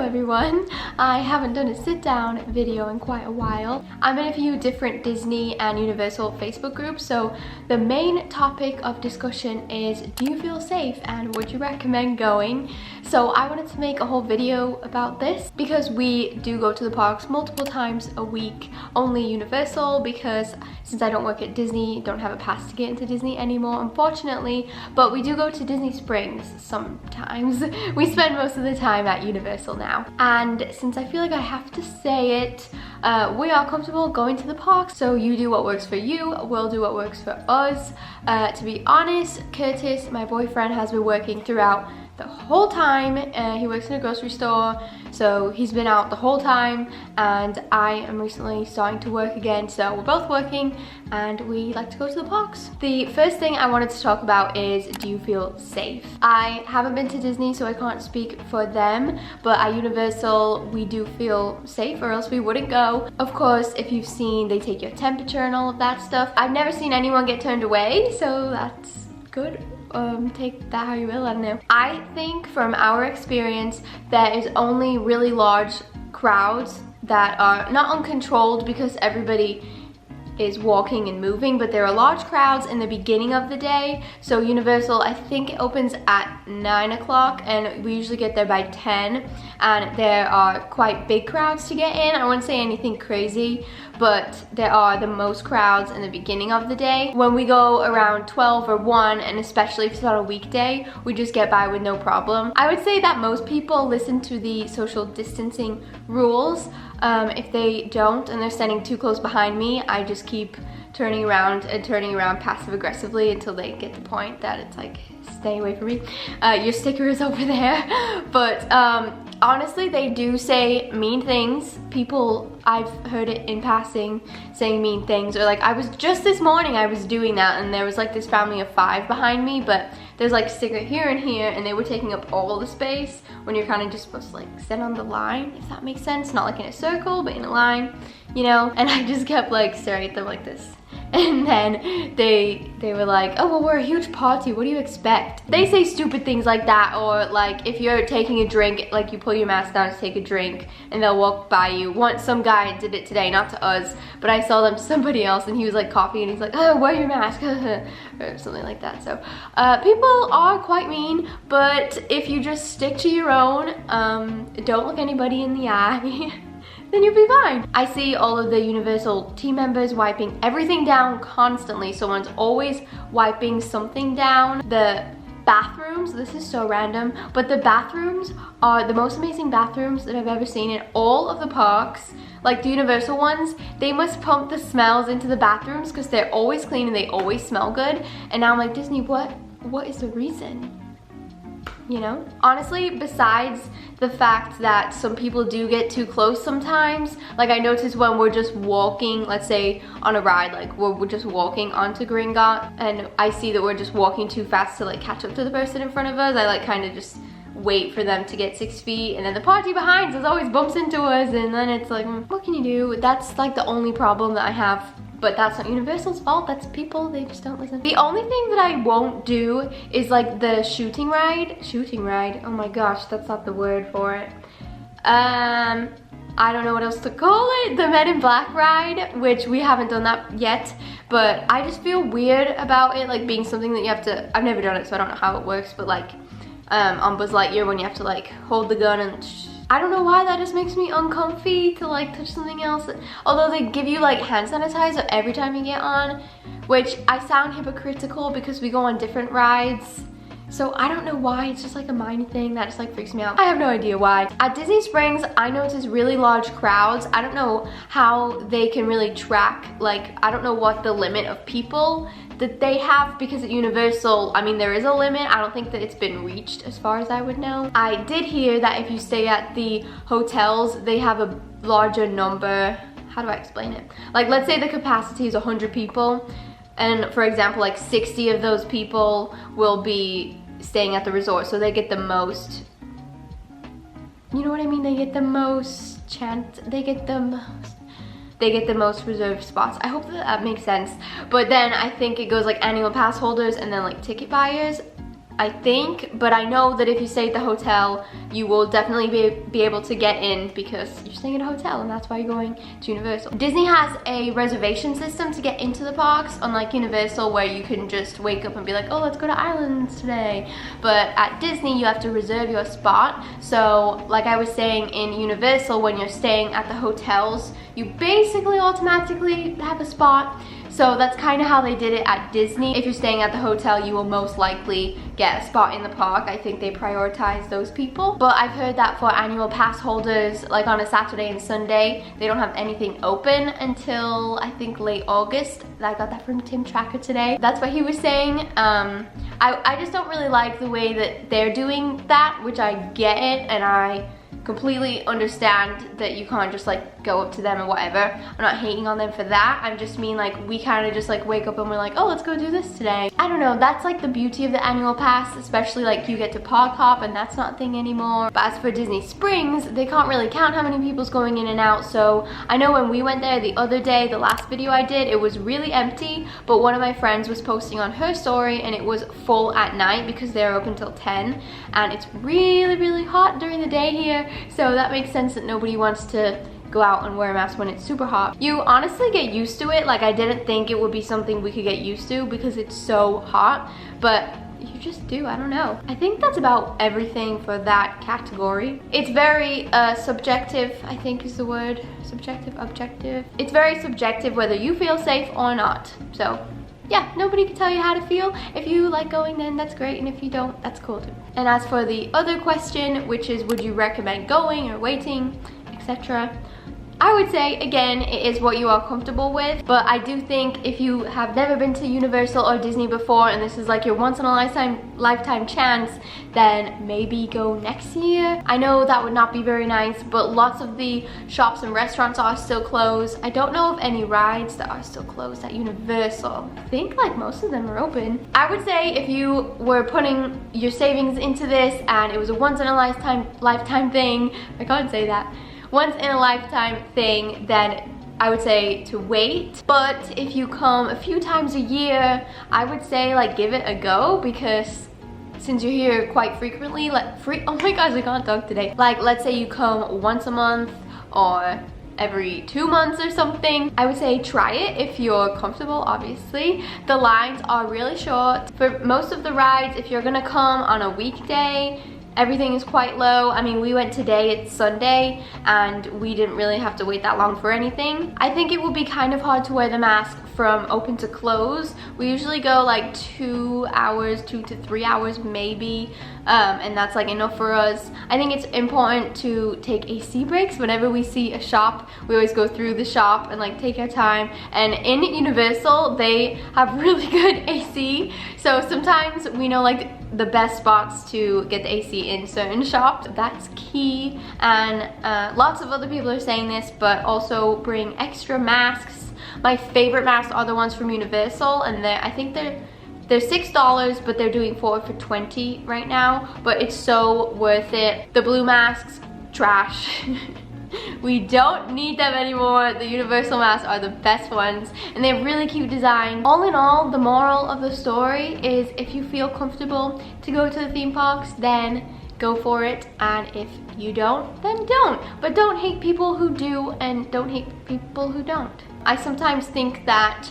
Hello everyone! I haven't done a sit-down video in quite a while. I'm in a few different Disney and Universal Facebook groups, so the main topic of discussion is, do you feel safe and would you recommend going? So I wanted to make a whole video about this because we do go to the parks multiple times a week, only Universal because since I don't work at Disney, don't have a pass to get into Disney anymore, unfortunately, but we do go to Disney Springs sometimes. We spend most of the time at Universal now. And since I feel like I have to say it, we are comfortable going to the parks, so you do what works for you, we'll do what works for us. To be honest, Curtis, my boyfriend, has been working throughout the whole time. He works in a grocery store, so he's been out the whole time, and I am recently starting to work again, so we're both working and we like to go to the parks. The first thing I wanted to talk about is, do you feel safe? I haven't been to Disney, so I can't speak for them, but at Universal we do feel safe, or else we wouldn't go. Of course, if you've seen, they take your temperature and all of that stuff. I've never seen anyone get turned away, so that's good. Take that how you will, I don't know. I think from our experience, there is only really large crowds that are not uncontrolled because everybody is walking and moving, but there are large crowds in the beginning of the day. So Universal, I think it opens at 9 o'clock and we usually get there by 10, and there are quite big crowds to get in. I wouldn't say anything crazy, but there are the most crowds in the beginning of the day. When we go around 12 or 1, and especially if it's on a weekday, we just get by with no problem. I would say that most people listen to the social distancing rules. If they don't and they're standing too close behind me, I just keep turning around and turning around passive aggressively until they get the point that it's like, stay away from me. Your sticker is over there. But honestly, they do say mean things. People, I've heard it in passing, saying mean things, or like, I was just this morning, I was doing that and there was like this family of 5 behind me, but there's like a sticker here and here, and they were taking up all the space when you're kind of just supposed to like sit on the line, if that makes sense. Not like in a circle, but in a line, you know? And I just kept like staring at them like this. And then they were like, oh, well, we're a huge party, what do you expect? They say stupid things like that, or like if you're taking a drink, like you pull your mask down to take a drink and they'll walk by you. Once some guy did it today, not to us, but I saw them to somebody else, and he was like coughing and he's like, oh, wear your mask, or something like that. So people are quite mean, but if you just stick to your own, don't look anybody in the eye, then you'll be fine. I see all of the Universal team members wiping everything down constantly. Someone's always wiping something down. The bathrooms, this is so random, but the bathrooms are the most amazing bathrooms that I've ever seen in all of the parks. Like the Universal ones, they must pump the smells into the bathrooms because they're always clean and they always smell good. And now I'm like, Disney, what is the reason? You know? Honestly, besides the fact that some people do get too close sometimes, like I noticed when we're just walking, let's say on a ride, like we're just walking onto Gringotts, and I see that we're just walking too fast to like catch up to the person in front of us, I like kind of just wait for them to get 6 feet, and then the party behind us always bumps into us, and then it's like, what can you do? That's like the only problem that I have. But that's not Universal's fault, that's people, they just don't listen. The only thing that I won't do is like the shooting ride, oh my gosh, that's not the word for it. I don't know what else to call it, the Men in Black ride, which we haven't done that yet, but I just feel weird about it, like being something that you have to, I've never done it so I don't know how it works, but like on Buzz Lightyear when you have to like hold the gun and I don't know why, that just makes me uncomfy to like touch something else. Although they give you like hand sanitizer every time you get on, which I sound hypocritical because we go on different rides. So I don't know why, it's just like a mind thing that just like freaks me out. I have no idea why. At Disney Springs, I notice really large crowds. I don't know how they can really track, like, I don't know what the limit of people that they have, because at Universal, I mean, there is a limit. I don't think that it's been reached as far as I would know. I did hear that if you stay at the hotels, they have a larger number. How do I explain it? Like, let's say the capacity is 100 people, and for example, like 60 of those people will be staying at the resort, so they get the most, you know what I mean? They get the most chance, they get the most reserved spots. I hope that makes sense. But then I think it goes like annual pass holders and then like ticket buyers. I think, but I know that if you stay at the hotel, you will definitely be able to get in because you're staying at a hotel and that's why you're going to Universal. Disney has a reservation system to get into the parks, unlike Universal where you can just wake up and be like, oh, let's go to Islands today. But at Disney, you have to reserve your spot. So like I was saying, in Universal, when you're staying at the hotels, you basically automatically have a spot. So that's kind of how they did it at Disney. If you're staying at the hotel, you will most likely get a spot in the park. I think they prioritize those people. But I've heard that for annual pass holders, like on a Saturday and Sunday, they don't have anything open until I think late August. I got that from Tim Tracker today. That's what he was saying. I just don't really like the way that they're doing that, which I get it, and I completely understand that you can't just like go up to them or whatever. I'm not hating on them for that. I just mean like we kind of just like wake up and we're like, oh, let's go do this today. I don't know, that's like the beauty of the annual pass, especially like you get to park hop and that's not a thing anymore. But as for Disney Springs, they can't really count how many people's going in and out. So I know when we went there the other day, the last video I did, it was really empty, but one of my friends was posting on her story and it was full at night because they're open till 10 and it's really hot during the day here. So that makes sense that nobody wants to go out and wear a mask when it's super hot. You honestly get used to it. Like I didn't think it would be something we could get used to because it's so hot, but you just do, I don't know. I think that's about everything for that category. It's very subjective, I think is the word. Subjective, objective. It's very subjective whether you feel safe or not. So yeah, nobody can tell you how to feel. If you like going, then that's great, and if you don't, that's cool too. And as for the other question, which is would you recommend going or waiting, etc., I would say, again, it is what you are comfortable with, but I do think if you have never been to Universal or Disney before and this is like your once in a lifetime chance, then maybe go next year. I know that would not be very nice, but lots of the shops and restaurants are still closed. I don't know of any rides that are still closed at Universal. I think like most of them are open. I would say if you were putting your savings into this and it was a once in a lifetime thing, I can't say that, once in a lifetime thing, then I would say to wait. But if you come a few times a year, I would say like give it a go, because since you're here quite frequently, oh my gosh, I can't talk today. Like let's say you come once a month or every 2 months or something, I would say try it if you're comfortable, obviously. The lines are really short. For most of the rides, if you're gonna come on a weekday, everything is quite low. I mean, we went today, it's Sunday, and we didn't really have to wait that long for anything. I think it would be kind of hard to wear the mask from open to close. We usually go like 2 hours, 2 to 3 hours maybe, and that's like enough for us. I think it's important to take AC breaks. Whenever we see a shop, we always go through the shop and like take our time. And in Universal, they have really good AC. So sometimes we know like the best spots to get the AC in certain shops. That's key. And lots of other people are saying this, but also bring extra masks. My favorite masks are the ones from Universal, and I think they're $6, but they're doing 4 for $20 right now, but it's so worth it. The blue masks, trash. We don't need them anymore. The Universal masks are the best ones, and they have really cute design. All in all, the moral of the story is if you feel comfortable to go to the theme parks, then go for it, and if you don't, then don't. But don't hate people who do, and don't hate people who don't. I sometimes think that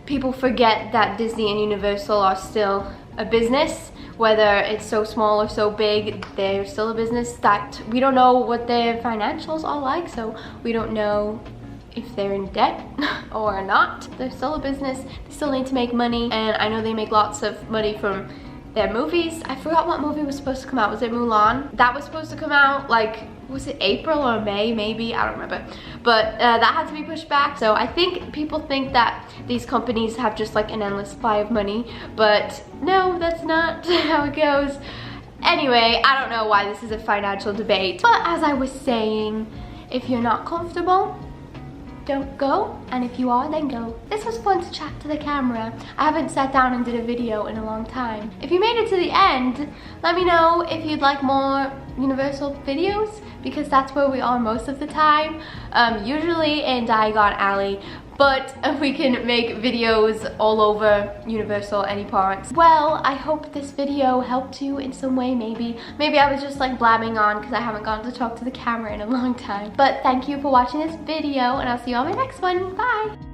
people forget that Disney and Universal are still a business. Whether it's so small or so big, they're still a business. That we don't know what their financials are like, so we don't know if they're in debt or not. They're still a business, they still need to make money, and I know they make lots of money from their movies. I forgot what movie was supposed to come out. Was it Mulan? That was supposed to come out like, was it April or May maybe? I don't remember. But that had to be pushed back. So I think people think that these companies have just like an endless supply of money, but no, that's not how it goes. Anyway, I don't know why this is a financial debate, but as I was saying, if you're not comfortable, don't go, and if you are, then go. This was fun to chat to the camera. I haven't sat down and did a video in a long time. If you made it to the end, let me know if you'd like more Universal videos, because that's where we are most of the time. Usually in Diagon Alley, but we can make videos all over Universal any parts. Well, I hope this video helped you in some way, maybe I was just like blabbing on because I haven't gotten to talk to the camera in a long time. But thank you for watching this video, and I'll see you on my next one. Bye.